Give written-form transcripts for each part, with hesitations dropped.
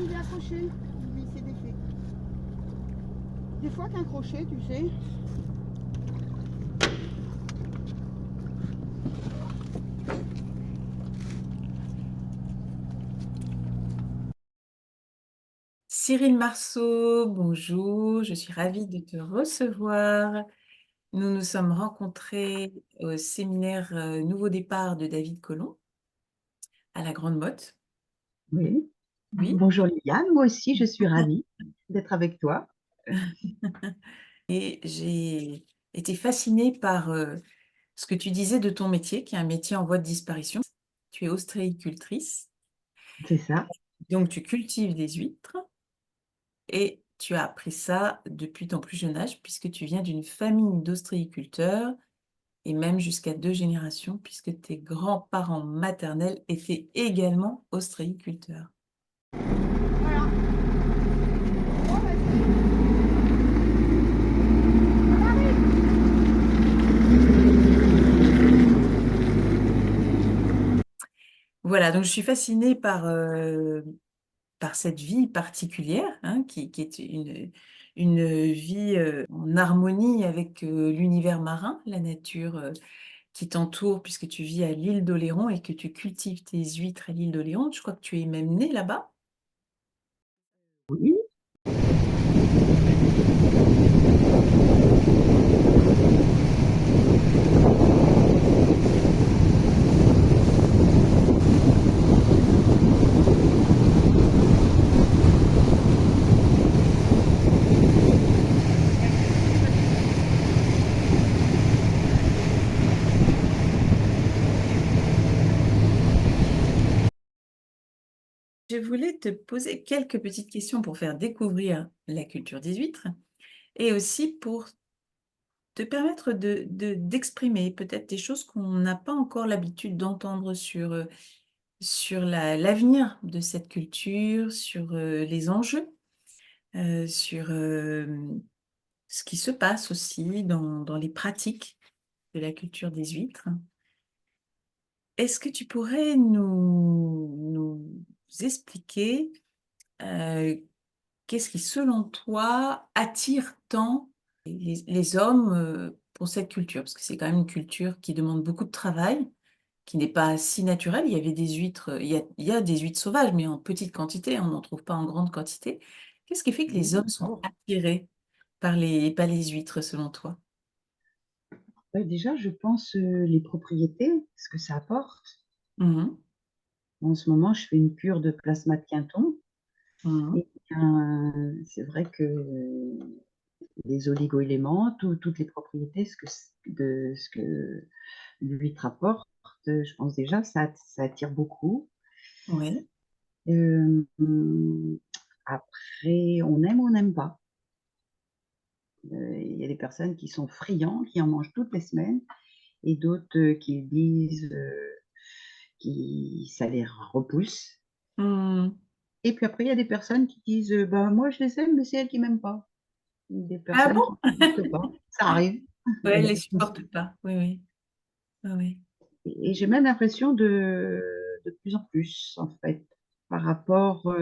il est accroché. Il s'est défait. Des fois qu'un crochet, tu sais. Cyril Marceau, bonjour, je suis ravie de te recevoir. Nous nous sommes rencontrés au séminaire Nouveau départ de David Colomb à la Grande Motte. Oui. Oui. Bonjour Liliane, moi aussi je suis ravie d'être avec toi. Et j'ai été fascinée par ce que tu disais de ton métier, qui est un métier en voie de disparition. Tu es ostréicultrice, C'est ça. donc tu cultives des huîtres et tu as appris ça depuis ton plus jeune âge, puisque tu viens d'une famille d'ostréiculteurs et même jusqu'à 2 générations, puisque tes grands-parents maternels étaient également ostréiculteurs. Voilà. Bon, vas-y. On arrive. Voilà, donc je suis fascinée par cette vie particulière, hein, qui est une vie en harmonie avec l'univers marin, la nature qui t'entoure, puisque tu vis à l'île d'Oléron et que tu cultives tes huîtres à l'île d'Oléron. Je crois que tu es même née là-bas. Oui. Je voulais te poser quelques petites questions pour faire découvrir la culture des huîtres et aussi pour te permettre d'exprimer peut-être des choses qu'on n'a pas encore l'habitude d'entendre sur l'avenir de cette culture, sur les enjeux, sur ce qui se passe aussi dans les pratiques de la culture des huîtres. Est-ce que tu pourrais nous expliquer euh, qu'est-ce qui, selon toi, attire tant les hommes pour cette culture? Parce que c'est quand même une culture qui demande beaucoup de travail, qui n'est pas si naturelle. Il y avait des huîtres, il y a des huîtres sauvages, mais en petite quantité, on n'en trouve pas en grande quantité. Qu'est-ce qui fait que Oui, les hommes sont d'accord. attirés par les huîtres, selon toi? Ouais, déjà, je pense les propriétés, ce que ça apporte. Mhm, En ce moment, je fais une cure de plasma de Quinton. mhm, Et c'est vrai que les oligo-éléments, toutes les propriétés, de ce que l'huître apporte, je pense déjà, ça attire beaucoup. oui. Euh, Après, on aime ou on n'aime pas. Il y a des personnes qui sont friands, qui en mangent toutes les semaines, et d'autres qui disent ça les repousse. Mhm. Et puis après, il y a des personnes qui disent bah, moi, je les aime, mais c'est elles qui m'aiment pas. Des Ah personnes qui bon? ne supportent pas. Ça arrive. Ouais, elle ne les supporte pas. Oui, oui. Oui, oui. Et j'ai même l'impression de plus en plus, en fait, par rapport.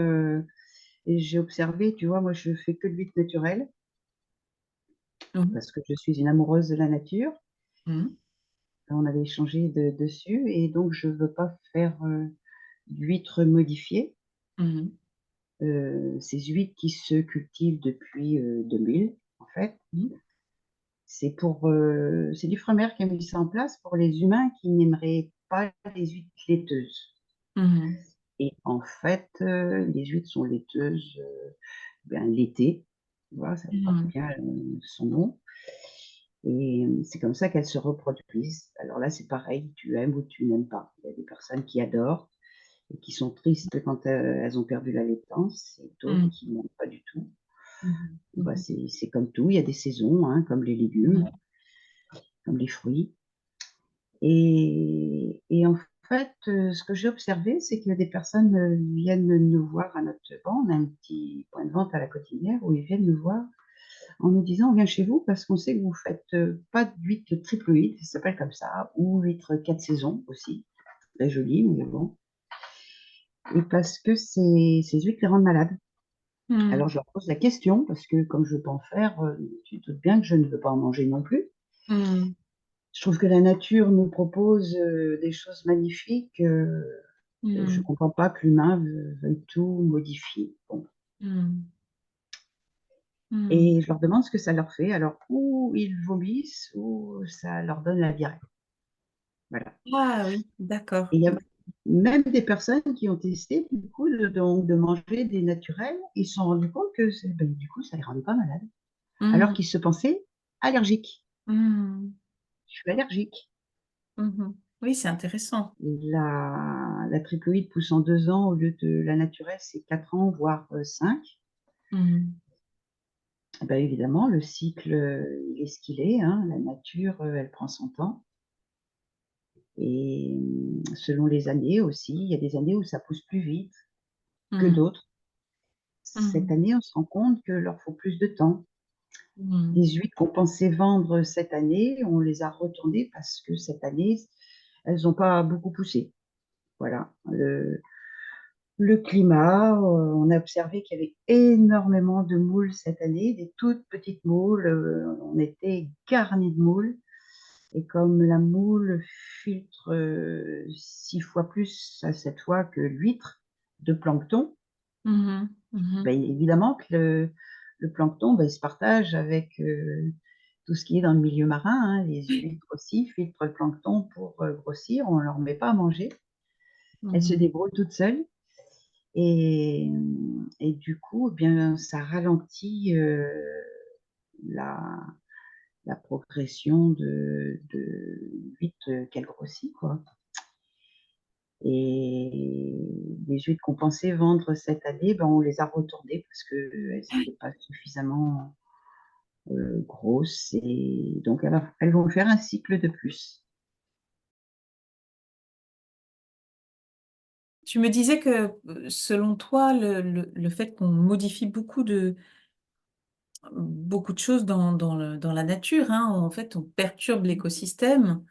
Et j'ai observé, tu vois, moi, je fais que de l'huile naturelle Mhm, parce que je suis une amoureuse de la nature. mhm, On avait échangé dessus et donc je ne veux pas faire d'huîtres modifiées. mhm, Ces huîtres qui se cultivent depuis 2000, en fait. mhm, C'est l'Ifremer qui a mis ça en place pour les humains qui n'aimeraient pas les huîtres laiteuses. mhm, Et en fait, les huîtres sont laiteuses l'été. Voilà, ça porte mhm. bien son nom. Et c'est comme ça qu'elles se reproduisent. Alors là, c'est pareil, tu aimes ou tu n'aimes pas. Il y a des personnes qui adorent et qui sont tristes quand elles ont perdu la laitance, et d'autres Mhm. qui n'aiment pas du tout. Mhm. Bah, Mhm. c'est comme tout, il y a des saisons, hein, comme les légumes, comme les fruits. Et en fait, ce que j'ai observé, c'est que des personnes viennent nous voir à notre banc. On a un petit point de vente à la Cotinière où ils viennent nous voir en nous disant on vient chez vous parce qu'on sait que vous faites pas d'huître triple huître, ça s'appelle comme ça, ou huître 4 saisons aussi, très joli, mais bon. et parce que ces huîtres les rendent malades. Mmh. Alors je leur pose la question parce que comme je veux pas en faire, tu te doutes bien que je ne veux pas en manger non plus. Mmh. Je trouve que la nature nous propose, des choses magnifiques, je Mmh. comprends pas que l'humain veuille tout modifier. Bon, Mmh. Mmh. et je leur demande ce que ça leur fait. Alors ou ils vomissent ou ça leur donne la diarrhée. Voilà, Ah oui, d'accord. et il y a même des personnes qui ont testé du coup de manger des naturels. Ils se sont rendus compte que du coup ça les rendait pas malades, alors Mmh. qu'ils se pensaient allergiques. Mmh. Je suis allergique. Mmh. Oui, c'est intéressant. La triploïde pousse en 2 ans au lieu de la naturelle, c'est 4 ans, voire, 5. Mmh. Bah, évidemment, le cycle, il est ce qu'il est, hein. La nature, elle prend son temps, et selon les années aussi, il y a des années où ça pousse plus vite que Mmh. d'autres. Cette Mmh. année, on se rend compte que leur faut plus de temps. Mmh. Les huîtres qu'on pensait vendre cette année, on les a retournées parce que cette année, elles ont pas beaucoup poussé. Voilà, le climat, on a observé qu'il y avait énormément de moules cette année, des toutes petites moules, on était garnis de moules, et comme la moule filtre, 6 fois plus à cette fois que l'huître de plancton, Mmh mh. Mmh. évidemment que le plancton, il se partage avec, tout ce qui est dans le milieu marin, hein. Les huîtres aussi filtrent le plancton pour, grossir, on leur met pas à manger. Elles se Mmh. débrouillent toutes seules. Et du coup, eh bien, ça ralentit, la la progression de huîtres, qu'elle grossit, quoi, et les huîtres qu'on pensait vendre cette année, ben, on les a retournées parce qu'elles étaient pas suffisamment, grosses, et donc elles vont faire un cycle de plus. Tu me disais que, selon toi, le fait qu'on modifie beaucoup de choses dans la nature, hein, en fait, on perturbe l'écosystème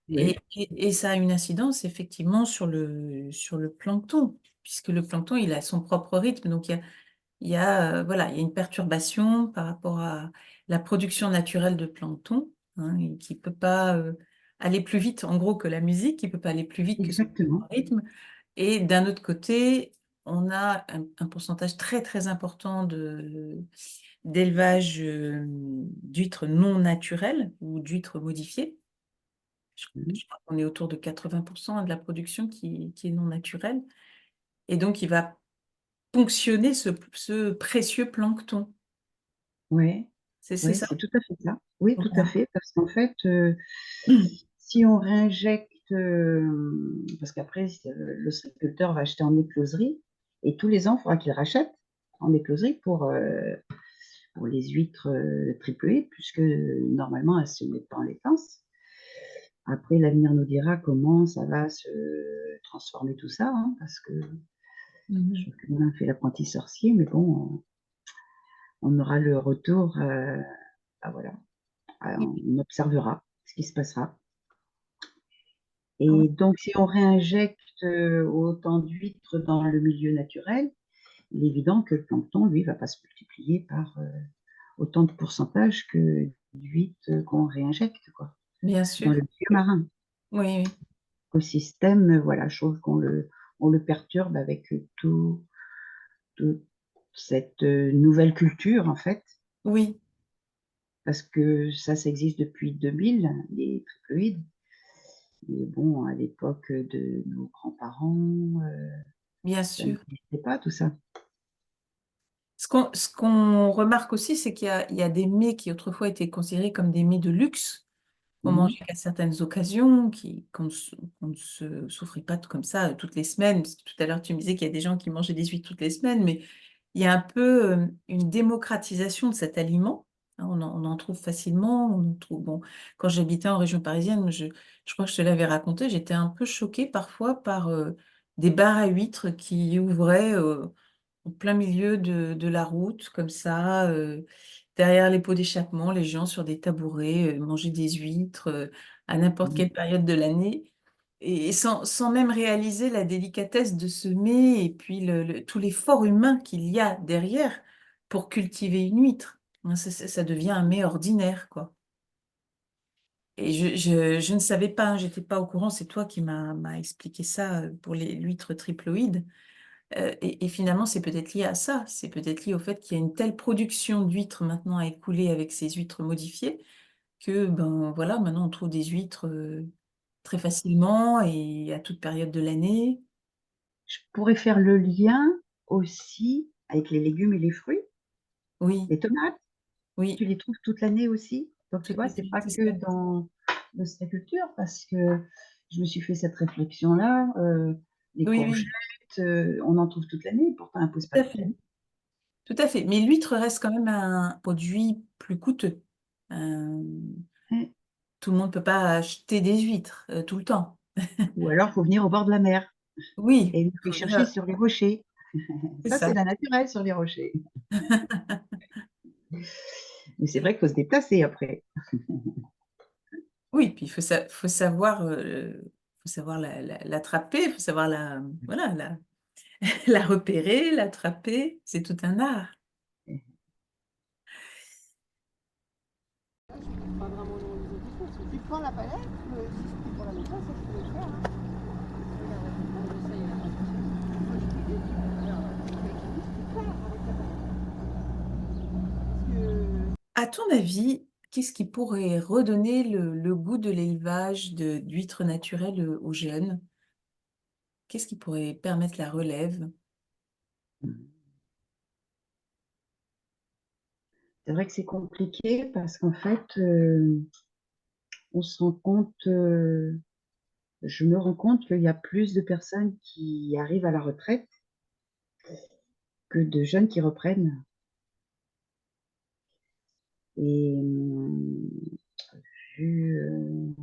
et Oui, et ça a une incidence effectivement sur le plancton, puisque le plancton, il a son propre rythme. Donc voilà, il y a une perturbation par rapport à la production naturelle de plancton, hein, et qui peut pas, aller plus vite, en gros, que la musique, qui peut pas aller plus vite que son exactement. rythme. Et d'un autre côté, on a un pourcentage très, très important d'élevage, d'huîtres non naturelles ou d'huîtres modifiées. Mmh. Je crois qu'on est autour de 80 de la production qui est non naturelle, et donc il va ponctionner ce précieux plancton. Ouais, C'est ouais, ça? c'est tout à fait ça. Oui, tout à Voilà. fait, parce qu'en fait, si on réinjecte, parce qu'après l'ostréiculteur va acheter en écloserie, et tous les ans, il faudra qu'il rachète en écloserie pour les huîtres, triplées, puisque normalement elles se mettent pas en laitances. Après, l'avenir nous dira comment ça va se transformer tout ça, hein, parce que Mmh mh. chacun fait l'apprenti sorcier, mais bon, on aura le retour, voilà, on observera ce qui se passera. Oui, Et donc si on réinjecte, autant d'huîtres dans le milieu naturel, il est évident que le plancton, lui, va pas se multiplier par, autant de pourcentage que d'huîtres qu'on réinjecte, quoi, bien dans sûr. le milieu marin. Oui, oui. L'écosystème, voilà, je trouve qu'on le perturbe avec, toute cette, nouvelle culture, en fait, Oui, parce que ça existe depuis 2000, les triploïdes, mais bon, à l'époque de nos grands-parents, bien ça sûr. n'existait pas tout ça. Ce qu'on remarque aussi, c'est qu'il y a des mets qui autrefois étaient considérés comme des mets de luxe, qu'on Mmh. mangeait qu'à certaines occasions, qu'on ne se s'offrait pas comme ça, toutes les semaines. Parce que tout à l'heure, tu me disais qu'il y a des gens qui mangeaient des huîtres toutes les semaines, mais il y a un peu, une démocratisation de cet aliment, hein. On en trouve facilement, on en trouve bon, quand j'habitais en région parisienne, je crois que je te l'avais raconté, j'étais un peu choquée parfois par, des bars à huîtres qui ouvraient, au plein milieu de la route comme ça, derrière les pots d'échappement, les gens sur des tabourets, mangeaient des huîtres, à n'importe Mmh. quelle période de l'année. et sans même réaliser la délicatesse de semer et puis tout l'effort humain qu'il y a derrière pour cultiver une huître. Hein, ça devient un mets ordinaire, quoi. Et je ne savais pas, hein, j'étais pas au courant, c'est toi qui m'a expliqué ça pour l'huître triploïde. Et finalement, c'est peut-être lié à ça. C'est peut-être lié au fait qu'il y a une telle production d'huîtres maintenant à écouler avec ces huîtres modifiées que, ben voilà, maintenant on trouve des huîtres très facilement et à toute période de l'année. Je pourrais faire le lien aussi avec les légumes et les fruits. Oui, Les tomates, tu oui, les trouves toute l'année aussi. Donc tout tu vois, à c'est fait, pas c'est que ça. dans l'ostréiculture parce que je me suis fait cette réflexion-là. Les Oui, courgettes, oui, on en trouve toute l'année, pourtant elles ne poussent pas tout à toute fait. l'année. Tout à fait. Mais l'huître reste quand même un produit plus coûteux. Euh, Ouais. Tout le monde ne peut pas acheter des huîtres tout le temps. Ou alors, il faut venir au bord de la mer Oui, et les faut chercher venir- sur les rochers. c'est Ça, c'est ça. la naturelle sur les rochers. Mais c'est vrai qu'il faut se déplacer après. Oui, puis faut savoir l'attraper, il faut savoir voilà, la repérer, l'attraper. C'est tout un art. Pas vraiment dans les auditions, parce que tu prends la palette, si tu prends la méthode, ça tu peux le faire. Hein. Regarde, ça y est, là. Moi, je te dis, regarde, avec la liste, tu pars avec la palette. À ton avis, qu'est-ce qui pourrait redonner le goût de l'élevage d'huîtres naturelles aux jeunes? Qu'est-ce qui pourrait permettre la relève? C'est vrai que c'est compliqué parce qu'en fait, on se rend compte, je me rends compte qu'il y a plus de personnes qui arrivent à la retraite que de jeunes qui reprennent. Et vu,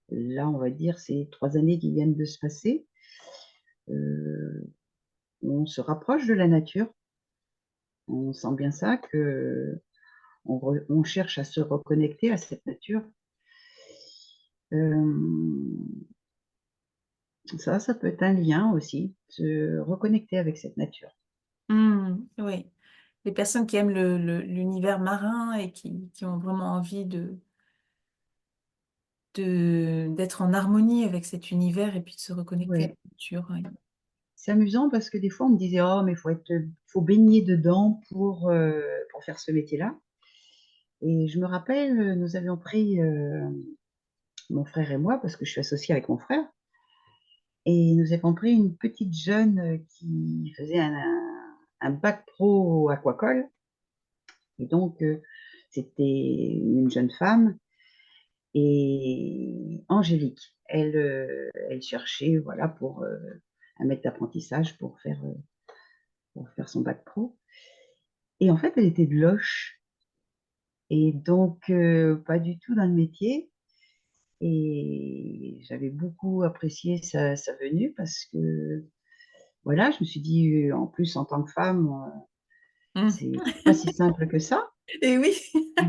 là, on va dire, ces 3 années qui viennent de se passer, euh, on se rapproche de la nature. On sent bien ça, que on cherche à se reconnecter à cette nature. Euh, ça peut être un lien aussi, se reconnecter avec cette nature. Oui, les personnes qui aiment l'univers marin et qui ont vraiment envie d'être en harmonie avec cet univers et puis de se reconnecter à la Ouais. nature. Oui. C'est amusant parce que des fois, on me disait, oh, mais faut baigner dedans pour faire ce métier-là. Et je me rappelle, nous avions pris, mon frère et moi, parce que je suis associée avec mon frère, et nous avons pris une petite jeune qui faisait un bac pro aquacole. Et donc, c'était une jeune femme et angélique. Elle cherchait, voilà, pour un maître d'apprentissage pour faire son bac pro. Et en fait, elle était de Loches et donc pas du tout dans le métier. Et j'avais beaucoup apprécié sa venue parce que, voilà, je me suis dit, en plus, en tant que femme, Mm. c'est pas si simple que ça. Et oui,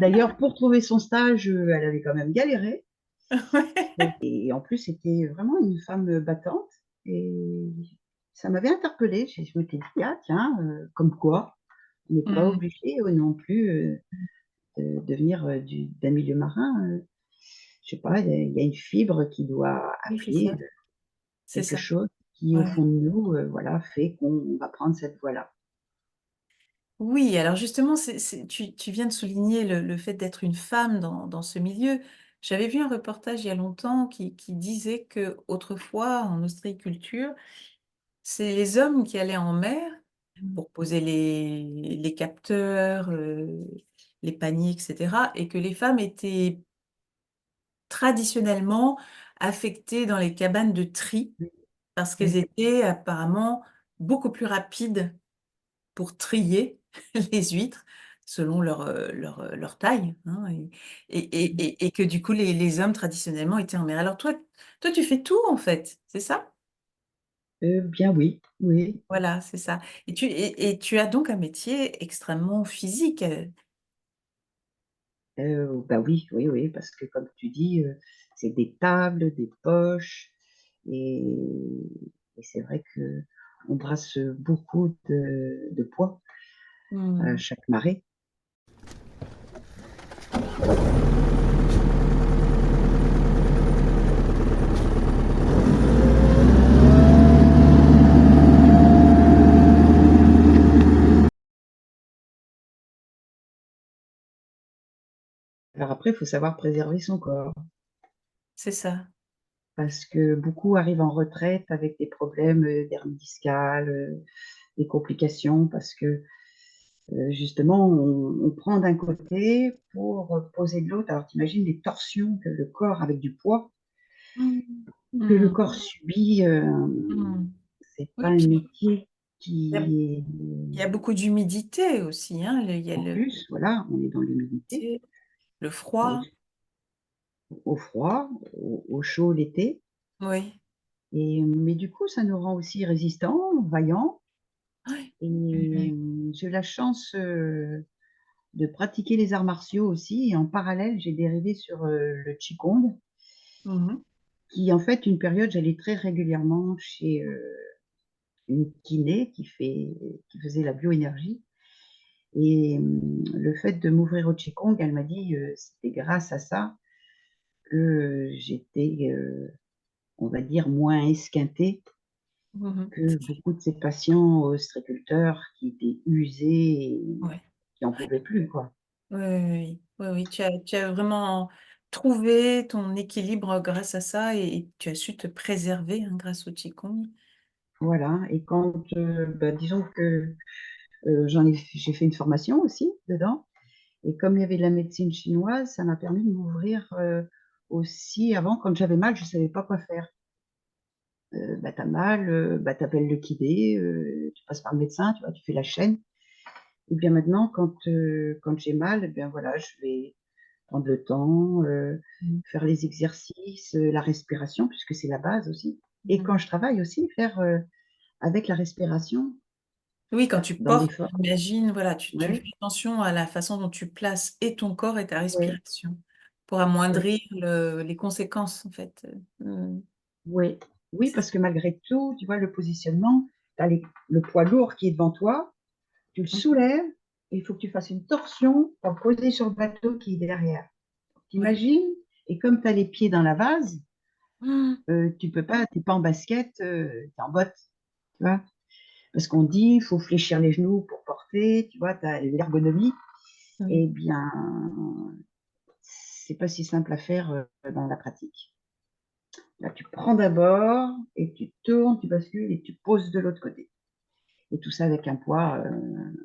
D'ailleurs, pour trouver son stage, elle avait quand même galéré. ouais. Et en plus, c'était vraiment une femme battante. Et ça m'avait interpellée. Je m'étais dit, ah tiens, comme quoi, on n'est pas Mm. obligé non plus de venir d'un milieu marin. Je sais pas, il y a une fibre qui doit Oui, c'est ça, appuyer, c'est quelque ça. chose qui, au Ouais. fond de nous, voilà, fait qu'on va prendre cette voie-là. Oui, alors justement, tu viens de souligner le fait d'être une femme dans ce milieu. J'avais vu un reportage il y a longtemps qui disait que autrefois, en ostréiculture, c'est les hommes qui allaient en mer pour poser les capteurs, les paniers, etc. Et que les femmes étaient traditionnellement affectées dans les cabanes de tri parce qu'elles Oui. étaient apparemment beaucoup plus rapides pour trier les huîtres selon leur taille, hein, et que du coup les hommes traditionnellement étaient en mer. Alors toi tu fais tout en fait, c'est ça? Bien oui, oui. Voilà, c'est ça. Et tu as donc un métier extrêmement physique. Bah oui, oui, oui, parce que comme tu dis, c'est des tables, des poches. Et, et c'est vrai que on brasse beaucoup de poids à Hmm. chaque marée. Alors après, il faut savoir préserver son corps. C'est ça. Parce que beaucoup arrivent en retraite avec des problèmes d'hernie discale, des complications, parce que justement, on prend d'un côté pour poser de l'autre. Alors t'imagines les torsions que le corps, avec du poids, Hmm. que le Hmm. corps subit, Hmm. c'est pas Oui, un puis métier il y a, qui est il y a beaucoup d'humidité aussi, hein. Il y a en plus, voilà, on est dans l'humidité, le au, froid. au froid, au chaud l'été. Oui. Mais du coup, ça nous rend aussi résistants, vaillants. Oui. Et Oui. j'ai eu la chance de pratiquer les arts martiaux aussi. Et en parallèle, j'ai dérivé sur le Qigong, Mhm. qui en fait, une période, j'allais très régulièrement chez une kiné qui faisait la bioénergie. Et le fait de m'ouvrir au Qigong, elle m'a dit c'était grâce à ça que j'étais, on va dire, moins esquintée Mhm. que beaucoup de ces patients ostréiculteurs qui étaient usés et Ouais. qui n'en pouvaient plus, quoi. Oui, oui, oui. Oui, oui. Tu as vraiment trouvé ton équilibre grâce à ça et tu as su te préserver, hein, grâce au Qigong. Voilà. Et quand, bah, disons que j'ai fait une formation aussi dedans. Et comme il y avait de la médecine chinoise, ça m'a permis de m'ouvrir aussi. Avant, quand j'avais mal, je ne savais pas quoi faire. Bah, t'as mal, bah, t'appelles le kiné, tu passes par le médecin, tu vois, tu fais la chaîne. Et bien maintenant, quand j'ai mal, eh bien voilà, je vais prendre le temps, Mhm. faire les exercices, la respiration, puisque c'est la base aussi. Et Mhm. quand je travaille aussi, faire avec la respiration Oui, quand tu dans des portes, formes. j'imagine, voilà, tu fais Ouais, attention à la façon dont tu places et ton corps et ta ouais, respiration pour ouais, amoindrir les conséquences, en fait. ouais. Oui, C'est parce ça. que malgré tout, tu vois, le positionnement, tu as le poids lourd qui est devant toi, tu le Mhm. soulèves, et il faut que tu fasses une torsion pour le poser sur le bateau qui est derrière. Oui. T'imagines? Et comme tu as les pieds dans la vase, Mhm. tu peux pas, t'es pas en basket, tu es en botte, tu vois? Parce qu'on dit, il faut fléchir les genoux pour porter, tu vois, tu as l'ergonomie. Oui. Eh bien, c'est pas si simple à faire dans la pratique. Là, tu prends d'abord et tu tournes, tu bascules et tu poses de l'autre côté. Et tout ça avec un poids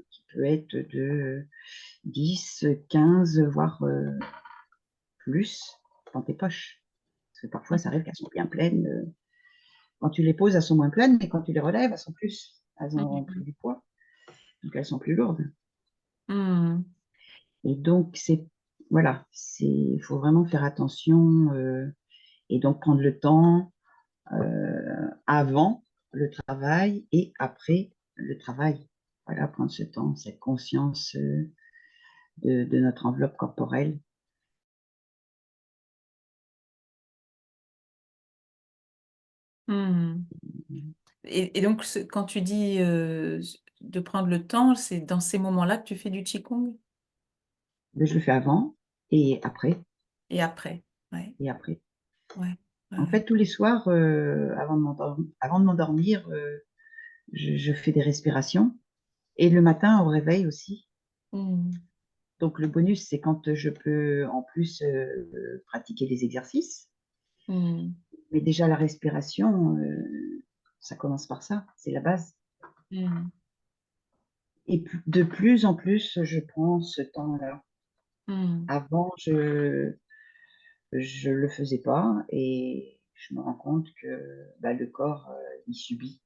qui peut être de 10, 15, voire plus dans tes poches. Parce que parfois, ça arrive qu'elles sont bien pleines. Quand tu les poses, elles sont moins pleines, mais quand tu les relèves, elles sont plus. Elles ont pris Mhm. du poids, donc elles sont plus lourdes. Mhm. Et donc, voilà, il faut vraiment faire attention et donc prendre le temps avant le travail et après le travail. Voilà, prendre ce temps, cette conscience de notre enveloppe corporelle. Mhm. Et donc, quand tu dis de prendre le temps, c'est dans ces moments-là que tu fais du Qigong Je le fais avant et après. et après. Ouais, Et après. ouais, ouais, En ouais. fait, tous les soirs, avant de m'endormir, je fais des respirations. Et le matin, au réveil aussi. Mhm. Donc, le bonus, c'est quand je peux en plus pratiquer des exercices. Mhm. Mais déjà, la respiration, ça commence par ça. C'est la base. Mhm. Et de plus en plus, je prends ce temps-là. Mhm. Avant, je le faisais pas et je me rends compte que bah, le corps, il subit.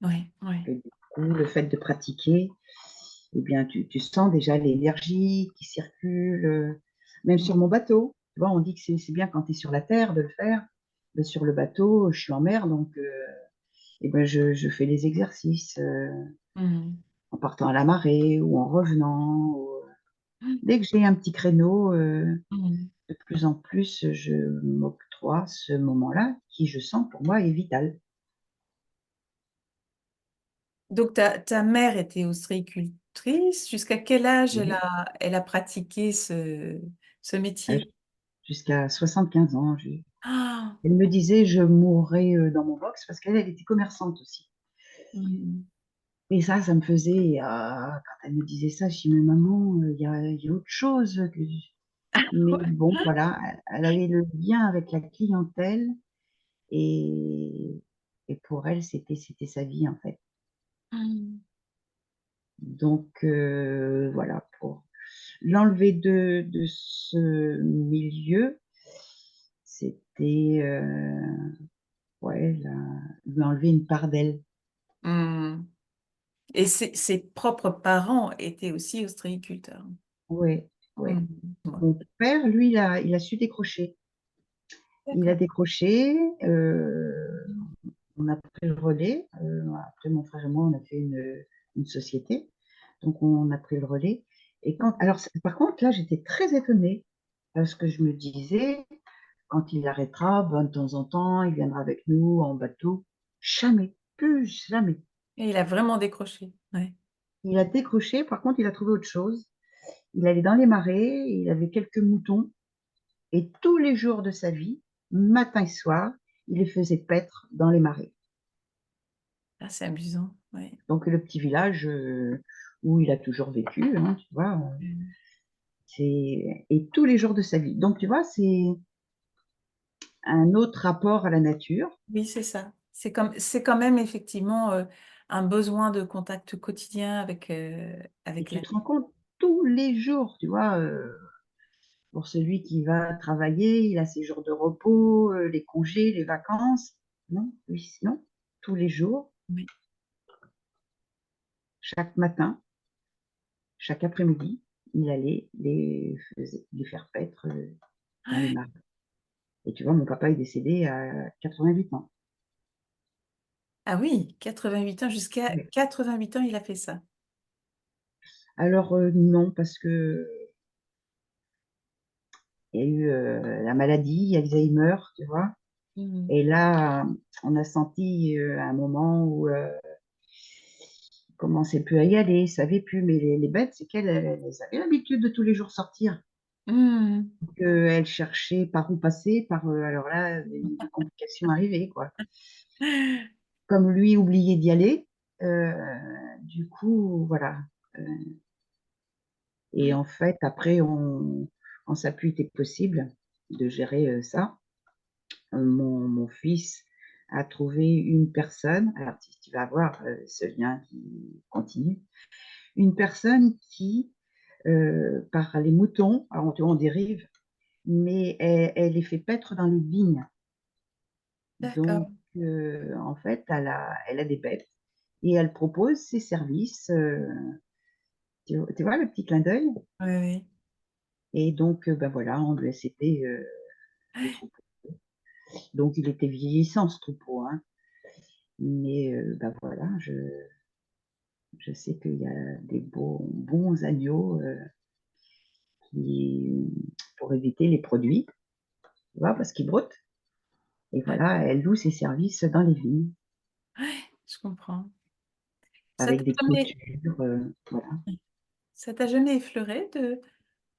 Ouais, ouais. Et du coup, le fait de pratiquer, eh bien, tu sens déjà l'énergie qui circule, même sur mon bateau. Tu vois, on dit que c'est bien quand tu es sur la terre de le faire. Mais sur le bateau, je suis en mer, donc eh ben, je fais les exercices Mhm. en partant à la marée ou en revenant. Mhm. Dès que j'ai un petit créneau, Mhm. de plus en plus, je m'octroie m'octroie ce moment-là qui, je sens, pour moi, est vital. Donc, ta mère était ostréicultrice. Jusqu'à quel âge Oui. elle a pratiqué ce métier? Jusqu'à 75 ans. Ah, Elle me disait je mourrai dans mon box parce qu'elle était commerçante aussi. mm. Et ça me faisait, quand elle me disait ça, je dis mais maman, il y a autre chose que. Mais Ouais. bon, voilà, elle avait le lien avec la clientèle et, et pour elle, c'était sa vie en fait. Mm. Donc voilà, pour l'enlever de ce milieu, c'était ouais, lui enlever une part d'elle. Mm. Et ses propres parents étaient aussi ostréiculteurs. Ouais, ouais. Mm. Ouais. Mon père, lui, il a su décrocher. Il a D'accord. décroché, on a pris le relais. Après, mon frère et moi, on a fait une société. Donc, on a pris le relais. Et alors, par contre, là, j'étais très étonnée parce que je me disais, quand il arrêtera, ben, de temps en temps, il viendra avec nous en bateau. Jamais, plus jamais. Et il a vraiment décroché. Ouais. Il a décroché, par contre, il a trouvé autre chose. Il allait dans les marais, il avait quelques moutons. Et tous les jours de sa vie, matin et soir, il les faisait paître dans les marais. Ah, c'est amusant. Ouais. Donc le petit village où il a toujours vécu, hein, tu vois, Mm. et tous les jours de sa vie. Donc tu vois, c'est un autre rapport à la nature. Oui, c'est ça. C'est quand même effectivement un besoin de contact quotidien Et avec tu la te rends compte tous les jours, tu vois, pour celui qui va travailler, il a ses jours de repos, les congés, les vacances. Non, oui, non, tous les jours, oui. chaque matin, chaque après-midi, il allait les faire paître dans les Ouais. marais. Et tu vois, mon papa est décédé à 88 ans. Ah oui, 88 ans, jusqu'à Ouais. 88 ans, il a fait ça. Alors non, parce que il y a eu la maladie, Alzheimer, tu vois. Mhm. Et là, on a senti un moment où il commençait plus à y aller, il savait plus. Mais les bêtes, c'est qu'elles avaient l'habitude de tous les jours sortir. Mhm. Donc, elles cherchaient par où passer, alors là, des complications arrivaient, quoi. Comme lui oubliait d'y aller, euh, du coup, voilà. Euh, Et en fait, après, quand ça n'a plus été possible de gérer ça, mon fils a trouvé une personne, alors tu vas avoir ce lien qui continue, une personne qui, par les moutons, alors on dérive, mais elle les fait paître dans les vignes. Donc, D'accord. en fait, elle a des bêtes et elle propose ses services. Tu vois le petit clin d'œil? Oui, oui. Et donc, ben voilà, on lui a cédé le Ouais. troupeau. Donc, il était vieillissant, ce troupeau, hein. Mais ben voilà, je sais qu'il y a des bons agneaux pour éviter les produits, tu vois, parce qu'ils broutent. Et Ouais. voilà, elle loue ses services dans les vignes, Ouais, je comprends. Ça t'a avec des jamais, clôtures, voilà. ça t'a jamais effleuré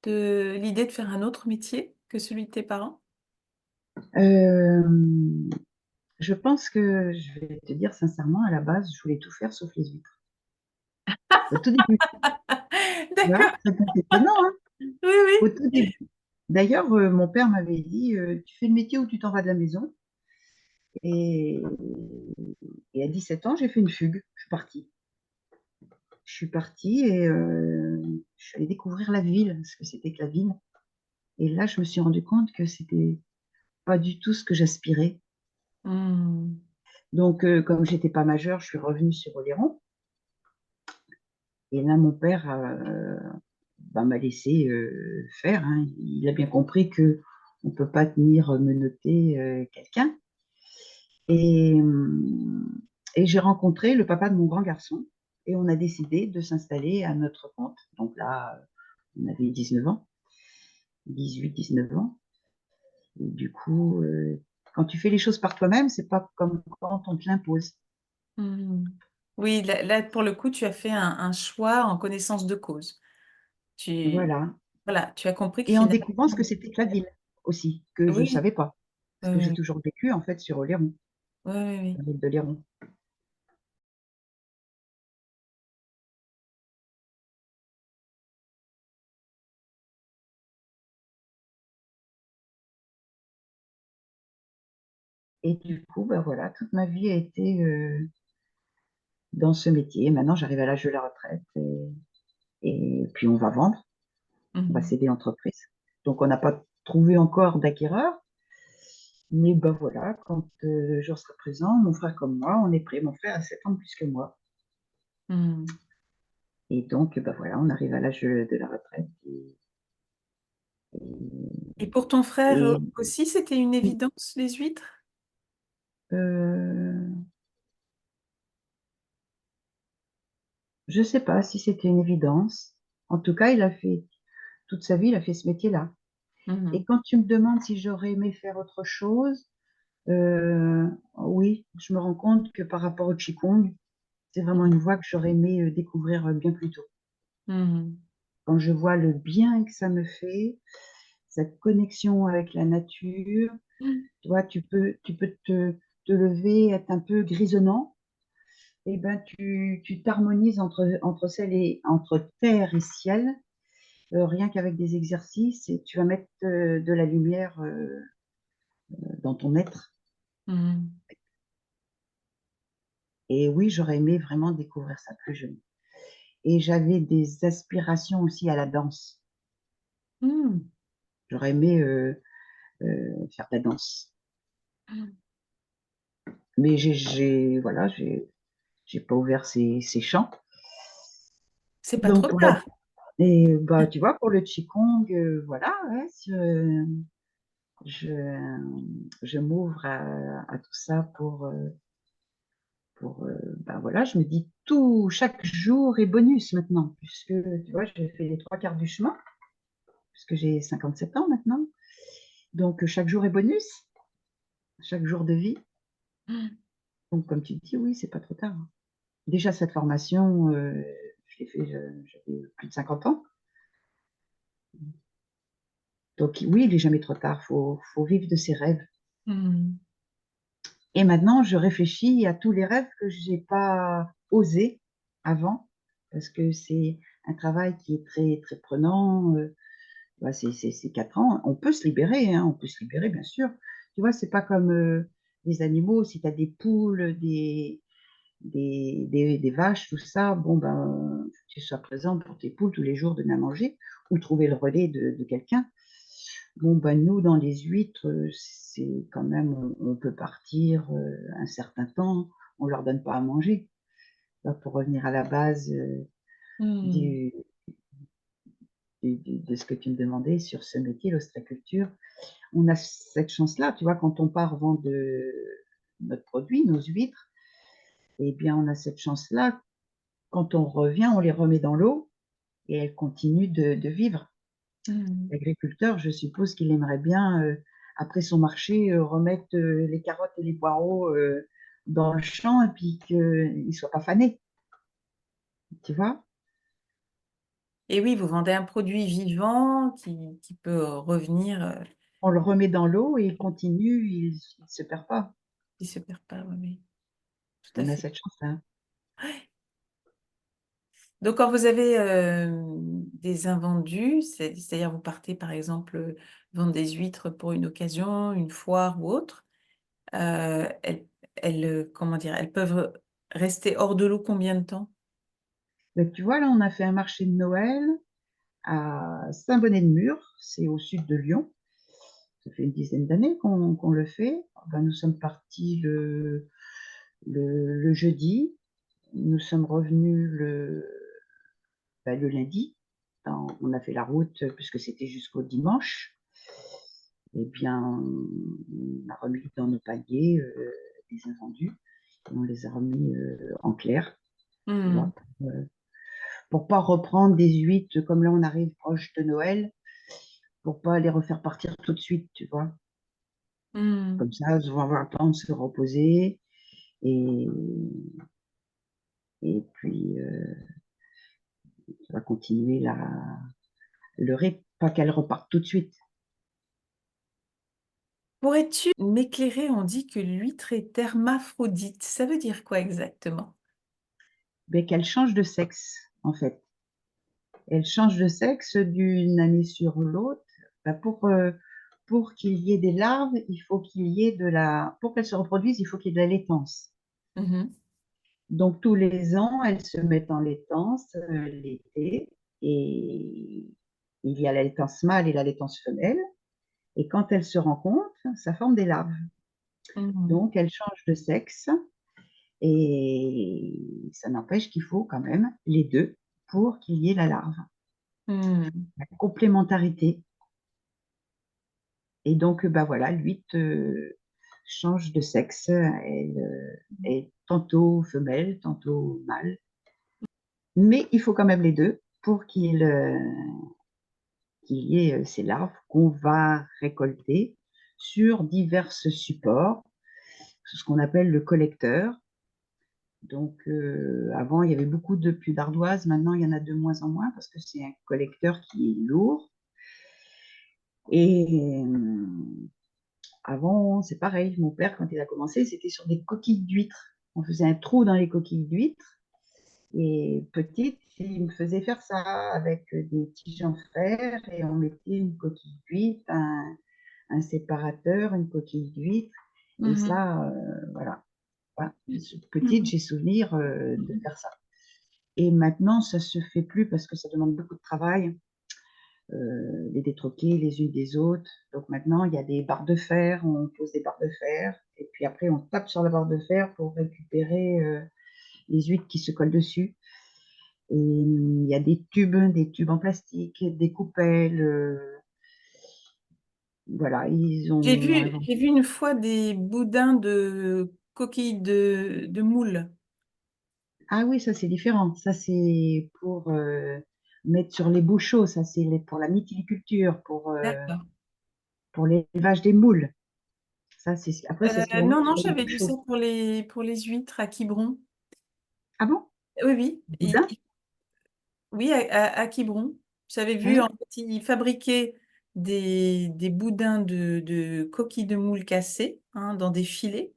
de l'idée de faire un autre métier que celui de tes parents? Euh, je pense que, je vais te dire sincèrement, à la base, je voulais tout faire sauf les huîtres. Au tout début, tu vois, D'accord. ça peut être étonnant, hein, Oui, au oui. tout début. D'ailleurs, mon père m'avait dit, tu fais le métier ou tu t'en vas de la maison. Et, et à 17 ans, j'ai fait une fugue. Je suis partie. Je suis partie et je suis allée découvrir la ville, ce que c'était que la ville. Et là, je me suis rendu compte que c'était pas du tout ce que j'aspirais. Hmm. Donc, comme j'étais pas majeure, je suis revenue sur Oléron. Et là, mon père m'a laissé faire, hein. Il a bien compris que on peut pas tenir menotter quelqu'un. Et, et j'ai rencontré le papa de mon grand garçon et on a décidé de s'installer à notre compte. Donc là, on avait 19 ans, 18, 19 ans. Et du coup, quand tu fais les choses par toi-même, c'est pas comme quand on te l'impose. Mhm. Oui, là, pour le coup, tu as fait un choix en connaissance de cause. Tu, Voilà. voilà, tu as compris que Et en finalement, découvrant ce que c'était que la ville aussi, que je ne oui, savais pas. Parce oui, que j'ai oui, toujours vécu, en fait, sur Oléron, oui, oui, oui. la ville de Léron. Et du coup, bah voilà, toute ma vie a été dans ce métier. Maintenant, j'arrive à l'âge de la retraite et puis on va vendre, on va Mhm. céder l'entreprise. Donc, on n'a pas trouvé encore d'acquéreur. Mais ben voilà, quand le jour sera présent, mon frère comme moi, on est prêt. Mon frère a 7 ans de plus que moi. Mhm. Et donc, ben voilà, on arrive à l'âge de la retraite. Et pour ton frère Et, aussi, c'était une évidence, les huîtres? euh, je ne sais pas si c'était une évidence. En tout cas, il a fait toute sa vie, il a fait ce métier-là. Et Mhm. quand tu me demandes si j'aurais aimé faire autre chose, oui, je me rends compte que par rapport au Qigong, c'est vraiment une voie que j'aurais aimé découvrir bien plus tôt. Mhm. Quand je vois le bien que ça me fait, cette connexion avec la nature, tu vois, tu peux te lever, être un peu grisonnant, et ben tu t'harmonises entre terre et ciel, rien qu'avec des exercices, et tu vas mettre de la lumière dans ton être. Mhm. Et oui, j'aurais aimé vraiment découvrir ça plus jeune. Et j'avais des aspirations aussi à la danse. Mhm. J'aurais aimé faire de la danse. Mhm. Mais voilà, j'ai pas ouvert ces champs. C'est pas trop Donc, tard. et bah, tu vois, pour le Qigong, voilà, ouais, je, je m'ouvre à tout ça ben voilà, je me dis chaque jour est bonus maintenant, puisque, tu vois, j'ai fait les trois quarts du chemin, puisque j'ai 57 ans maintenant. Donc, chaque jour est bonus, chaque jour de vie. Mhm. Donc, comme tu dis, oui, c'est pas trop tard. Déjà, cette formation, je l'ai fait, j'avais plus de 50 ans. Donc, oui, il n'est jamais trop tard, faut vivre de ses rêves. Mhm. Et maintenant, je réfléchis à tous les rêves que je n'ai pas osé avant, parce que c'est un travail qui est très, très prenant. Bah, c'est 4 ans. On peut se libérer, hein, on peut se libérer, bien sûr. Tu vois, c'est pas comme les animaux, si tu as des poules, des vaches, tout ça, bon, ben, tu sois présent pour tes poules tous les jours, donner à manger, ou trouver le relais de quelqu'un. Bon, ben, nous, dans les huîtres, c'est quand même, on peut partir un certain temps, on leur donne pas à manger. Là, pour revenir à la base Mhm. du, de ce que tu me demandais sur ce métier, l'ostréiculture, on a cette chance-là, tu vois, quand on part vendre notre produit, nos huîtres, eh bien, on a cette chance-là. Quand on revient, on les remet dans l'eau et elles continuent de vivre. Mhm. L'agriculteur, je suppose qu'il aimerait bien, après son marché, remettre les carottes et les poireaux dans le champ et puis qu'ils ne soient pas fanés, tu vois. Et oui, vous vendez un produit vivant qui peut revenir, On le remet dans l'eau et il continue, il ne se perd pas. qui se perd pas. Oui, oui, tout à On a fait. cette chance-là. Donc, quand vous avez des invendus, c'est-à-dire vous partez par exemple vendre des huîtres pour une occasion, une foire ou autre, comment dire, elles peuvent rester hors de l'eau combien de temps? Donc, tu vois, là, on a fait un marché de Noël à Saint-Bonnet-de-Mur, c'est au sud de Lyon. Ça fait une dizaine d'années qu'on le fait. Ben, nous sommes partis le jeudi. Nous sommes revenus le lundi. On a fait la route puisque c'était jusqu'au dimanche. Eh bien, on a remis dans nos paniers les invendus et on les a remis en clair, tu Hmm. vois, pour pas reprendre des huîtres comme là on arrive proche de Noël, pour pas les refaire partir tout de suite, tu vois. Mmh. Comme ça, elles vont avoir le temps de se reposer et puis, ça va continuer le rythme, pas qu'elles repartent tout de suite. Pourrais-tu m'éclairer? On dit que l'huître est hermaphrodite. Ça veut dire quoi exactement? Mais qu'elles changent de sexe, en fait. Elles changent de sexe d'une année sur l'autre. Bah, pour qu'il y ait des larves, il faut qu'il y ait pour qu'elles se reproduisent, il faut qu'il y ait de la laitance. Mmh. Donc tous les ans, elles se mettent en laitance, l'été et il y a la laitance mâle et la laitance femelle et quand elles se rencontrent, ça forme des larves. Mmh. Donc elles changent de sexe et ça n'empêche qu'il faut quand même les 2 pour qu'il y ait la larve. Mmh. La complémentarité et donc bah, voilà, l'huître, change de sexe, elle, est tantôt femelle, tantôt mâle, mais il faut quand même les 2 pour qu'il y ait ces larves qu'on va récolter sur divers supports, ce qu'on appelle le collecteur. Donc, avant, il y avait beaucoup de puits d'ardoise, maintenant, il y en a de moins en moins parce que c'est un collecteur qui est lourd. Et avant, c'est pareil, mon père, quand il a commencé, c'était sur des coquilles d'huîtres. On faisait un trou dans les coquilles d'huîtres. Et petite, il me faisait faire ça avec des tiges en fer et on mettait une coquille d'huître, un séparateur, une coquille d'huître. Et Mmh. ça, voilà. Voilà. Petite, Mmh. j'ai souvenir de Mmh. faire ça. Et maintenant, ça se fait plus parce que ça demande beaucoup de travail, les détroquer les unes des autres. Donc maintenant, il y a des barres de fer, on pose des barres de fer, et puis après, on tape sur la barre de fer pour récupérer les huîtres qui se collent dessus. Et il y a des tubes en plastique, des coupelles. Voilà, ils ont J'ai vu une fois des boudins de coquilles de moule. Ah oui, ça c'est différent. Ça c'est pour mettre sur les bouchots. Ça c'est pour la mytiliculture, D'accord. pour l'élevage des moules. Ça c'est après c'est ce qu'ils vont Non, mettre non, sur les j'avais vu ça bouchots. pour les huîtres à Quiberon. Ah bon? Oui, oui, Boudin? oui, à Quiberon. J'avais vu, en Hein? fait, ils fabriquaient des boudins de coquilles de moule cassées, hein, dans des filets.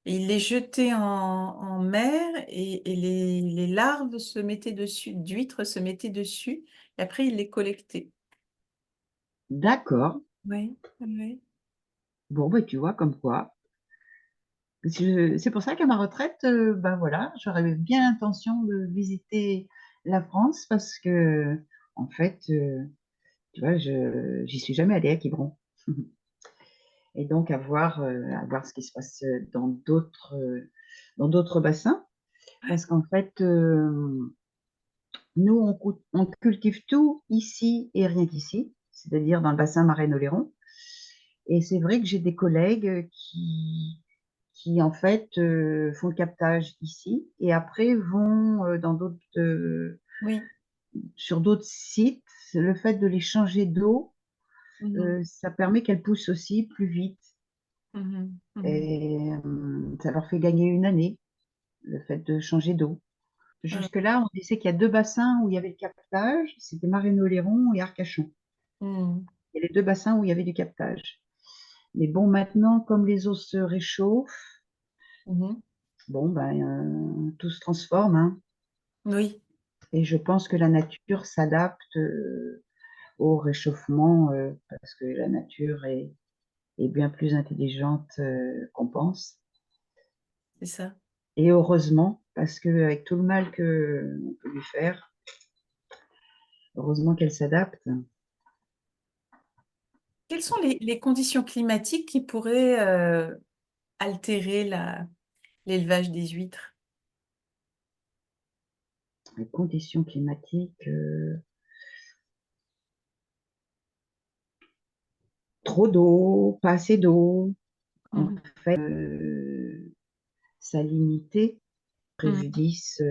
Et ils les jetaient en mer et les larves se mettaient dessus, d'huîtres se mettaient dessus. Et après, ils les collectaient. D'accord. Oui, oui. Bon, bah, tu vois, comme quoi. C'est pour ça qu'à ma retraite, ben voilà, j'aurais bien l'intention de visiter la France parce que, en fait, tu vois, j'y suis jamais allée à Quiberon. Et donc à voir ce qui se passe dans d'autres bassins. Parce qu'en fait, nous, on cultive tout ici et rien qu'ici, c'est-à-dire dans le bassin Marais-Oléron. Et c'est vrai que j'ai des collègues qui en fait, font le captage ici et après vont Oui. sur d'autres sites. Le fait de les changer d'eau, Mhm, ça permet qu'elles poussent aussi plus vite mhm, mhm. et ça leur fait gagner une année, le fait de changer d'eau. Ah, Jusque-là, on disait qu'il y a 2 bassins où il y avait le captage, c'était Marais-Oléron et Arcachon. mhm, Il y a les 2 bassins où il y avait du captage. Mais bon, maintenant, comme les eaux se réchauffent, mhm. bon, ben, tout se transforme, hein. Oui, Et je pense que la nature s'adapte au réchauffement parce que la nature est bien plus intelligente qu'on pense. c'est ça. Et heureusement, parce qu'avec tout le mal qu'on peut lui faire, heureusement qu'elle s'adapte. Quelles sont les conditions climatiques qui pourraient altérer l'élevage des huîtres? Les conditions climatiques, trop d'eau, pas assez d'eau, en Mhm, fait, salinité, mhm, préjudice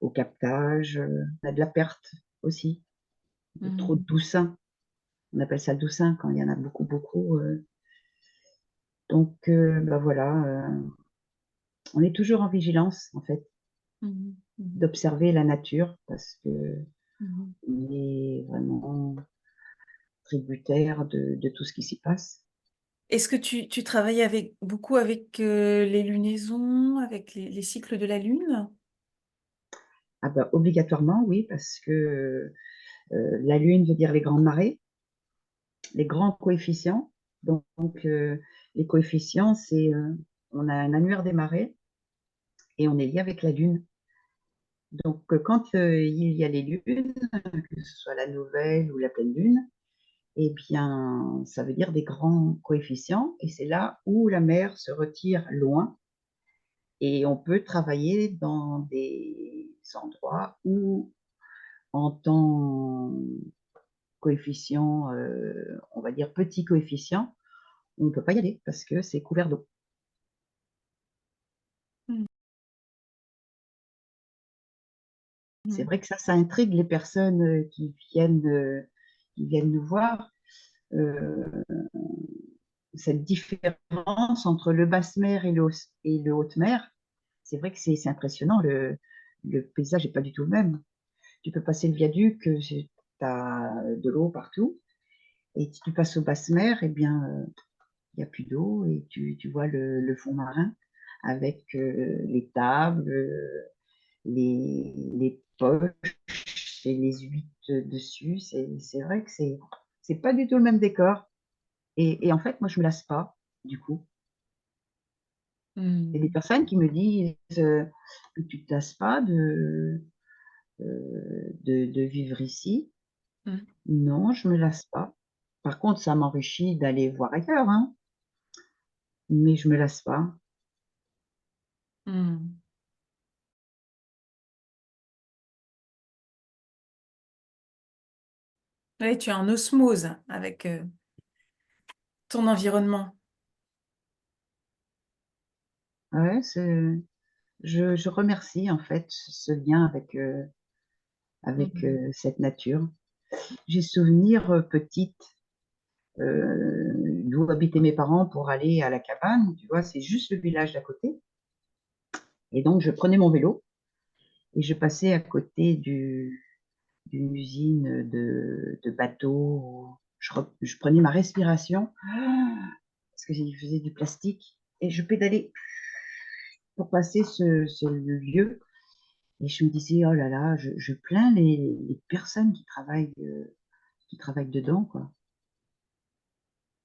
au captage, on a de la perte aussi, de trop de mhm. doucin. On appelle ça doucin quand il y en a beaucoup, beaucoup. Donc, bah voilà, on est toujours en vigilance, en fait, Mhm. Mhm. d'observer la nature parce que Mhm. on est vraiment tributaire de tout ce qui s'y passe. Est-ce que tu travailles beaucoup avec les lunaisons, avec les cycles de la Lune? Ah bah, obligatoirement, oui, parce que la Lune veut dire les grandes marées, les grands coefficients. Donc, les coefficients, c'est on a un annuaire des marées et on est lié avec la Lune. Donc, quand il y a les lunes, que ce soit la nouvelle ou la pleine lune, eh bien, ça veut dire des grands coefficients et c'est là où la mer se retire loin et on peut travailler dans des endroits où, en temps coefficient, on va dire petit coefficient, on ne peut pas y aller parce que c'est couvert d'eau. Mhm. C'est Mhm. vrai que ça intrigue les personnes qui viennent nous voir. Euh, cette différence entre le basse-mer et le haute-mer, c'est vrai que c'est impressionnant. Le paysage n'est pas du tout le même. Tu peux passer le viaduc, tu as de l'eau partout. Et si tu passes au basse-mer, eh bien, il n'y a plus d'eau et tu vois le fond marin avec les tables, les poches et les huîtres dessus. C'est vrai que c'est pas du tout le même décor. Et en fait, moi, je me lasse pas, du coup. Il y a des Mhm. personnes qui me disent que tu ne te lasses pas de vivre ici. Mhm. Non, je ne me lasse pas. Par contre, ça m'enrichit d'aller voir ailleurs, hein, mais je ne me lasse pas. Mhm. Oui, tu es en osmose avec ton environnement. Ouais, je remercie en fait ce lien avec Mhm. cette nature. J'ai souvenir petite d'où habitaient mes parents pour aller à la cabane. Tu vois, c'est juste le village d'à côté. Et donc, je prenais mon vélo et je passais à côté d'une usine de bateaux. Je prenais ma respiration parce qu'il faisait du plastique et je pédalais pour passer ce lieu. Et je me disais, oh là là, je plains les personnes qui travaillent dedans, quoi.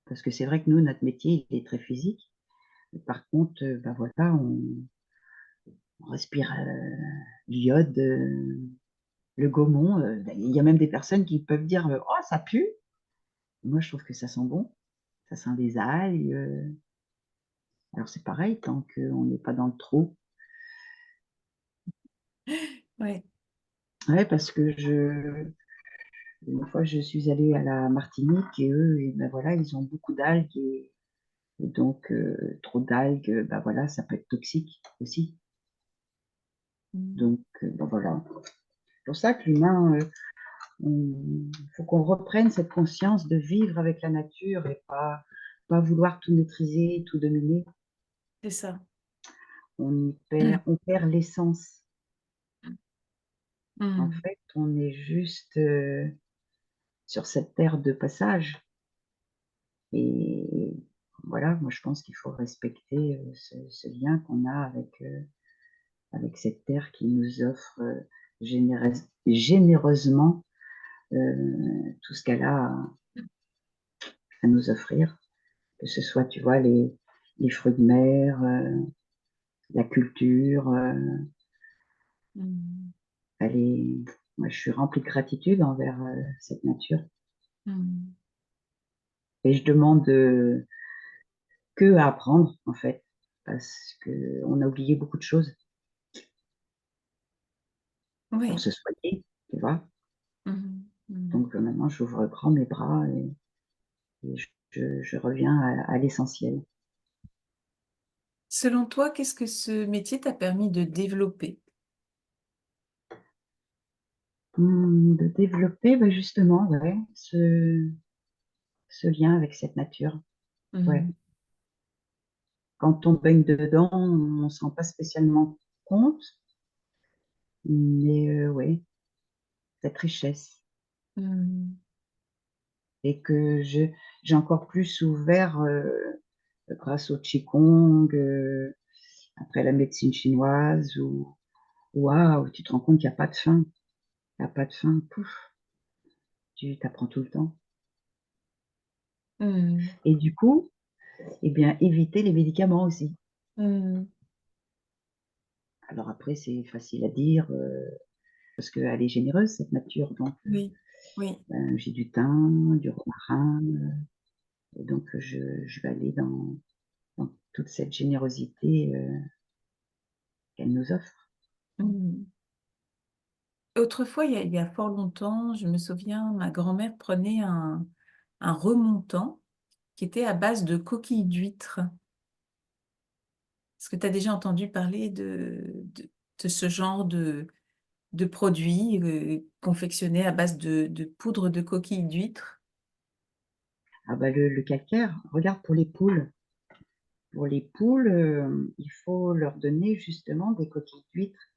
Parce que c'est vrai que nous, notre métier, il est très physique. Par contre, ben voilà, on respire l'iode, le gaumont. Il y a même des personnes qui peuvent dire, oh, ça pue. Moi, je trouve que ça sent bon. Ça sent des algues. Alors, c'est pareil, tant qu'on n'est pas dans le trou. Ouais. Ouais, parce que une fois, je suis allée à la Martinique et eux, et ben voilà, ils ont beaucoup d'algues et donc trop d'algues, ben voilà, ça peut être toxique aussi. Mhm. Donc, ben voilà. C'est pour ça que l'humain, il faut qu'on reprenne cette conscience de vivre avec la nature et pas vouloir tout maîtriser, tout dominer. C'est ça. On perd l'essence. En Mhm. fait, on est juste sur cette terre de passage. Et voilà, moi je pense qu'il faut respecter ce lien qu'on a avec cette terre qui nous offre généreusement tout ce qu'elle a à nous offrir, que ce soit, tu vois, les fruits de mer, la culture. Mhm. Elle est, moi, je suis remplie de gratitude envers cette nature. Mhm. Et je demande que à apprendre, en fait, parce qu'on a oublié beaucoup de choses pour Oui. se soigner, tu vois. Mhm. Mhm. Donc maintenant, j'ouvre grand mes bras et je reviens à l'essentiel. Selon toi, qu'est-ce que ce métier t'a permis de développer? De développer, bah, justement, ouais, ce lien avec cette nature. Ouais. Mhm. quand on baigne dedans, on ne se rend pas spécialement compte, mais oui, cette richesse. Hmm. Et que j'ai encore plus ouvert grâce au Qigong, après la médecine chinoise, où waouh, tu te rends compte qu'il n'y a pas de fin. Il n'y a pas de fin, pouf, tu t'apprends tout le temps. Hmm. Et du coup, eh bien, éviter les médicaments aussi. Hmm. Alors après, c'est facile à dire, parce qu'elle est généreuse, cette nature. Donc, Oui, oui. ben, j'ai du thym, du romarin, et donc je vais aller dans toute cette générosité qu'elle nous offre. Hmm. Autrefois, il y a fort longtemps, je me souviens, ma grand-mère prenait un remontant qui était à base de coquilles d'huîtres. Est-ce que tu as déjà entendu parler de ce genre de produit confectionné à base de poudre de coquilles d'huîtres? Ah bah le calcaire, regarde pour les poules. Pour les poules, il faut leur donner justement des coquilles d'huîtres.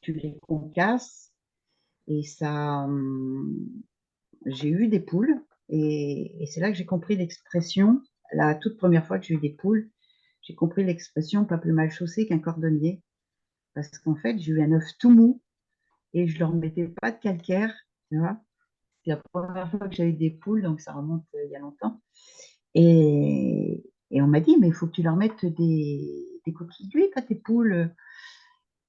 Tu les concasses et ça. J'ai eu des poules et c'est là que j'ai compris l'expression. La toute première fois que j'ai eu des poules, j'ai compris l'expression pas plus mal chaussé qu'un cordonnier. Parce qu'en fait, j'ai eu un œuf tout mou et je leur mettais pas de calcaire. Tu vois, c'est la première fois que j'ai eu des poules, donc ça remonte il y a longtemps. Et on m'a dit, mais il faut que tu leur mettes des coquilles d'huîtres à tes poules.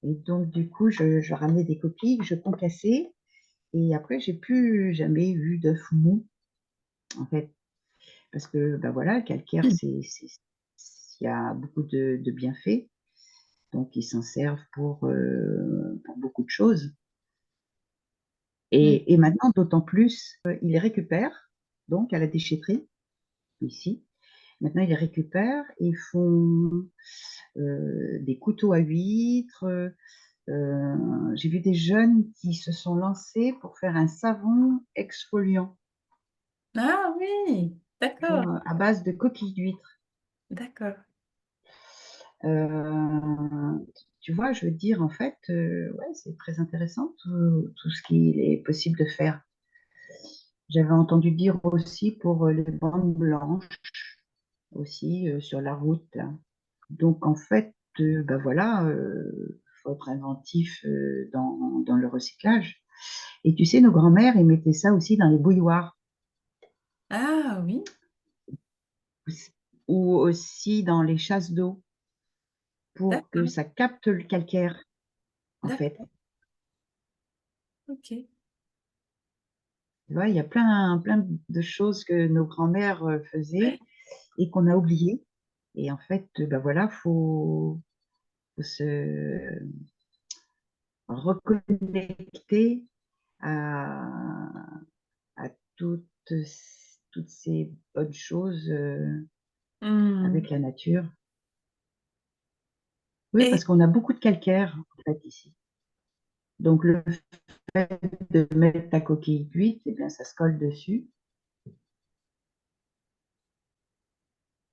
Et donc, du coup, je ramenais des coquilles que je concassais. Et après, j'ai plus jamais eu d'œuf mou, en fait. Parce que, ben voilà, le calcaire, il y a beaucoup de bienfaits. Donc, ils s'en servent pour beaucoup de choses. Hmm. Et maintenant, d'autant plus, ils les récupèrent, donc à la déchetterie, ici. Maintenant, ils les récupèrent et ils font des couteaux à huîtres. J'ai vu des jeunes qui se sont lancés pour faire un savon exfoliant, Ah oui, tu d'accord, vois, à base de coquilles d'huîtres. d'accord. Euh, Tu vois, je veux dire, en fait, ouais, c'est très intéressant tout ce qu'il est possible de faire. J'avais entendu dire aussi pour les bandes blanches, aussi sur la route, là. Donc, en fait, ben voilà, faut être inventif dans le recyclage. Et tu sais, nos grands-mères, ils mettaient ça aussi dans les bouilloires Ah oui, ou aussi dans les chasses d'eau pour que d'accord, ça capte le calcaire, en fait. d'accord, ok. Tu vois, il y a plein de choses que nos grands-mères faisaient Ouais. et qu'on a oubliées. Et en fait, ben voilà, faut se reconnecter à, à toutes ces bonnes choses Hmm. avec la nature. Oui, Et parce qu'on a beaucoup de calcaire, en fait, ici. Donc, le fait de mettre ta coquille d'huître, eh bien, ça se colle dessus.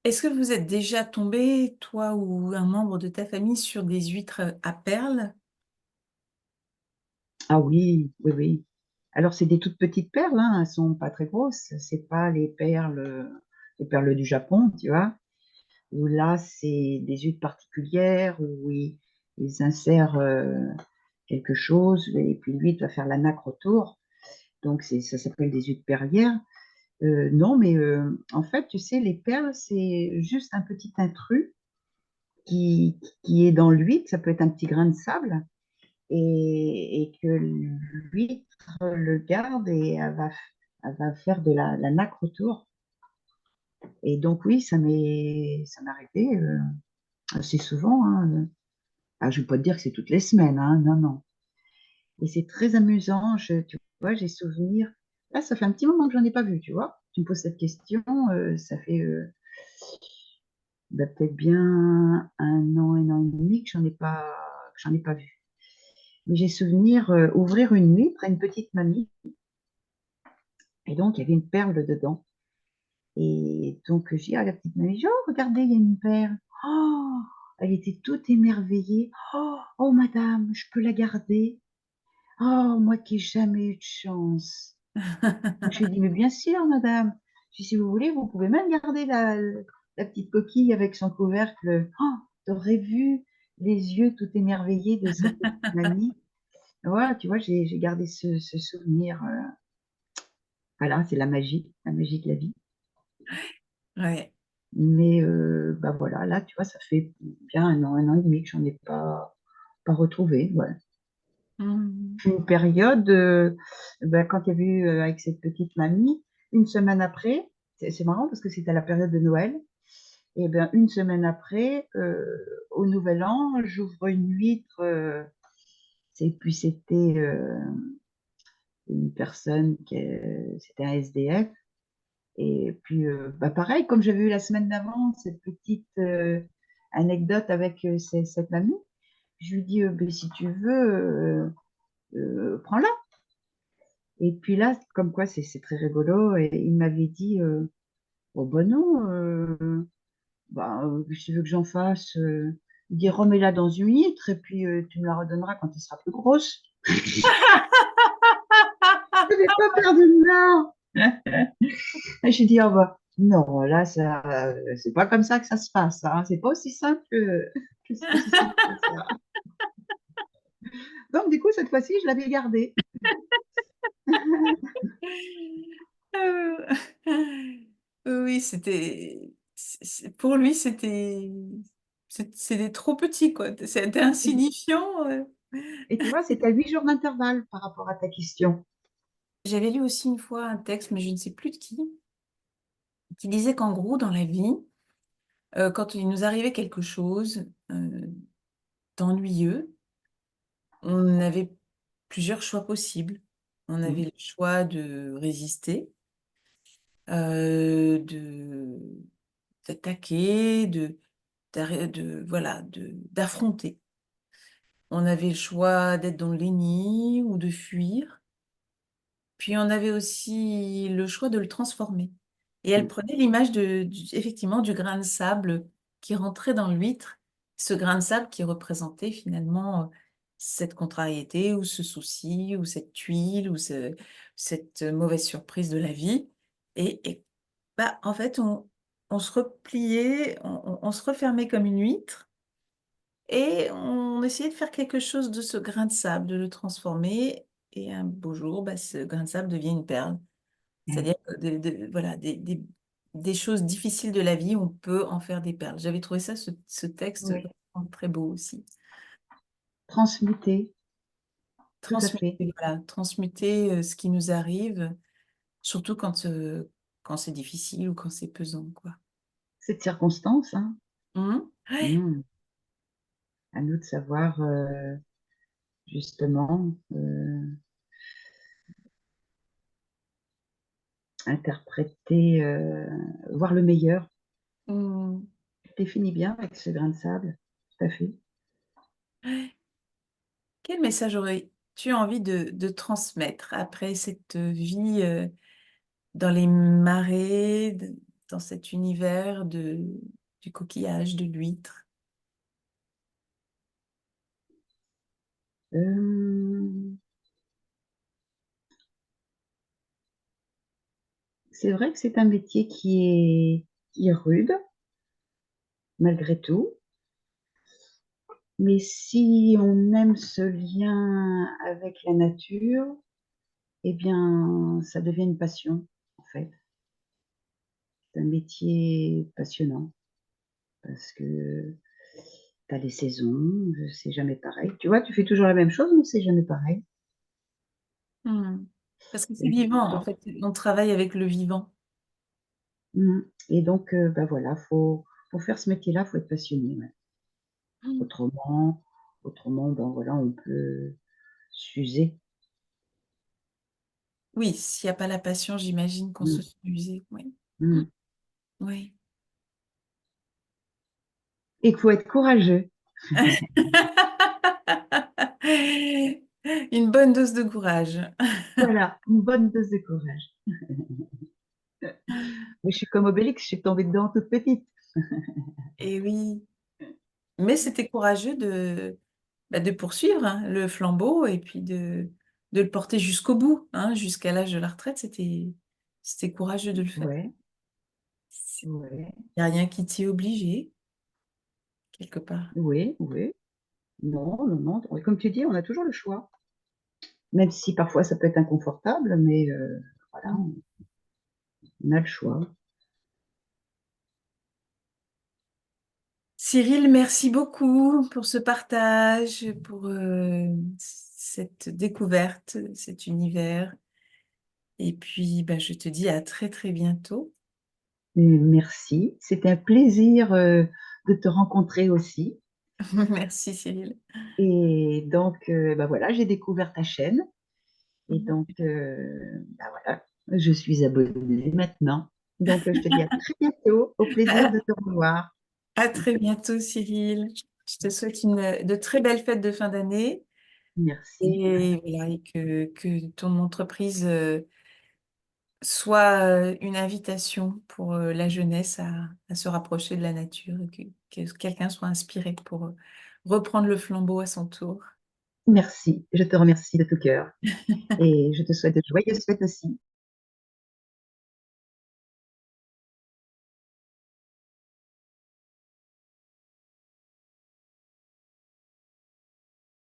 est-ce que vous êtes déjà tombé, toi ou un membre de ta famille, sur des huîtres à perles? Ah oui, oui, oui. Alors, c'est des toutes petites perles, hein, elles sont pas très grosses. C'est pas les perles du Japon, tu vois. Où là, c'est des huîtres particulières où ils insèrent quelque chose et puis l'huître va faire la nacre autour. Donc, ça s'appelle des huîtres perlières. Non, mais en fait, tu sais, les perles, c'est juste un petit intrus qui est dans l'huître. Ça peut être un petit grain de sable et que l'huître le garde et elle va faire de la nacre autour. Et donc, oui, ça m'est arrivé assez souvent, hein. Ah, je ne vais pas te dire que c'est toutes les semaines, hein, non, non. Et c'est très amusant. Tu vois, j'ai souvenir. Là, ça fait un petit moment que j'en ai pas vu, tu vois. Tu me poses cette question, ça fait bah, peut-être bien un an et demi que j'en ai pas vu. Mais j'ai souvenir ouvrir une huître à une petite mamie, et donc il y avait une perle dedans. Et donc, je dis à la petite mamie, oh, regardez, il y a une perle. Oh, elle était toute émerveillée. Oh, madame, je peux la garder? Oh, moi qui n'ai jamais eu de chance. Donc, je lui ai dit, mais bien sûr, madame. Je dis, si vous voulez, vous pouvez même garder la petite coquille avec son couvercle. Oh, t'aurais vu les yeux tout émerveillés de cette petite mamie. Voilà, tu vois, j'ai gardé ce souvenir. Voilà, c'est la magie de la vie. Ouais. Mais bah voilà, là, tu vois, ça fait bien un an et demi que j'en ai pas retrouvé. Ouais. Mhm. Une période, bah, quand il y a eu avec cette petite mamie, une semaine après, c'est marrant parce que c'était à la période de Noël, et bien une semaine après, au Nouvel An, j'ouvre une huître, et puis c'était une personne c'était un SDF. Et puis, bah, pareil, comme j'avais eu la semaine d'avant cette petite anecdote avec cette mamie, je lui dis, ben, si tu veux, prends-la. Et puis là, comme quoi, c'est très rigolo. Et il m'avait dit, oh ben non, bah, si tu veux que j'en fasse, il dit, remets-la dans une huître et puis tu me la redonneras quand elle sera plus grosse. Je n'avais pas perdu de main. Et j'ai dit, oh bah, non, là, ça, c'est pas comme ça que ça se passe, hein. C'est pas aussi simple c'est pas aussi simple que ça. Donc, du coup, cette fois-ci, je l'avais gardée. Euh, Oui, pour lui, c'était trop petit, quoi. C'était insignifiant. Et tu vois, c'est à 8 jours d'intervalle par rapport à ta question. J'avais lu aussi une fois un texte, mais je ne sais plus de qui disait qu'en gros, dans la vie, quand il nous arrivait quelque chose d'ennuyeux, on avait plusieurs choix possibles. On avait Mm, le choix de résister, de d'attaquer, voilà, d'affronter. On avait le choix d'être dans le déni ou de fuir. Puis on avait aussi le choix de le transformer. Et elle mm, prenait l'image effectivement du grain de sable qui rentrait dans l'huître, ce grain de sable qui représentait finalement cette contrariété ou ce souci ou cette tuile ou cette mauvaise surprise de la vie. Et bah, en fait, on se repliait, on se refermait comme une huître et on essayait de faire quelque chose de ce grain de sable, de le transformer. Et un beau jour, bah, ce grain de sable devient une perle. mm. C'est-à-dire que voilà, des choses difficiles de la vie, on peut en faire des perles. J'avais trouvé ça, ce texte Oui. vraiment très beau aussi. Transmuter, tout à Transmuter, fait. voilà, transmuter ce qui nous arrive, surtout quand c'est difficile ou quand c'est pesant, quoi. Cette circonstance, hein. Ouais. Mm. À nous de savoir, justement, interpréter, voir le meilleur. Mmh. Tu définis bien avec ce grain de sable, tout à fait. Quel message aurais-tu envie de transmettre après cette vie dans les marais, dans cet univers du coquillage, de l'huître? Euh, c'est vrai que c'est un métier qui est rude, malgré tout. Mais si on aime ce lien avec la nature, eh bien, ça devient une passion, en fait. C'est un métier passionnant parce que tu as les saisons, c'est jamais pareil. Tu vois, tu fais toujours la même chose, mais c'est jamais pareil. Hmm. Parce que c'est Et vivant, en donc, fait, on travaille avec le vivant. et donc, bah voilà, pour faire ce métier-là, faut être passionné. Ouais. Hmm. Autrement, ben voilà, on peut s'user. Oui, s'il n'y a pas la passion, j'imagine qu'on se Mm, sent usé. Oui. Hmm. mm. Oui. Et qu'il faut être courageux. Une bonne dose de courage. Voilà, une bonne dose de courage. Mais je suis comme Obélix, je suis tombée dedans toute petite. Et oui, mais c'était courageux de poursuivre hein, le flambeau et puis de le porter jusqu'au bout, hein, jusqu'à l'âge de la retraite. C'était courageux de le faire. Ouais, Il ouais, n'y a rien qui t'y obligeait, quelque part. oui, oui. Non, non, non. Comme tu dis, on a toujours le choix. Même si parfois ça peut être inconfortable, mais voilà, on a le choix. Cyril, merci beaucoup pour ce partage, pour cette découverte, cet univers. Et puis, bah, je te dis à très très bientôt. Et merci. C'était un plaisir de te rencontrer aussi. Merci Cyril. Et donc, bah voilà, j'ai découvert ta chaîne. Et donc, bah voilà, je suis abonnée maintenant. Donc, je te dis à très bientôt. Au plaisir de te revoir. À très bientôt Cyril. Je te souhaite de très belles fêtes de fin d'année Merci. et, voilà, et que ton entreprise soit une invitation pour la jeunesse à se rapprocher de la nature et que quelqu'un soit inspiré pour reprendre le flambeau à son tour. Merci. Je te remercie de tout cœur. Et je te souhaite de joyeuses fêtes aussi.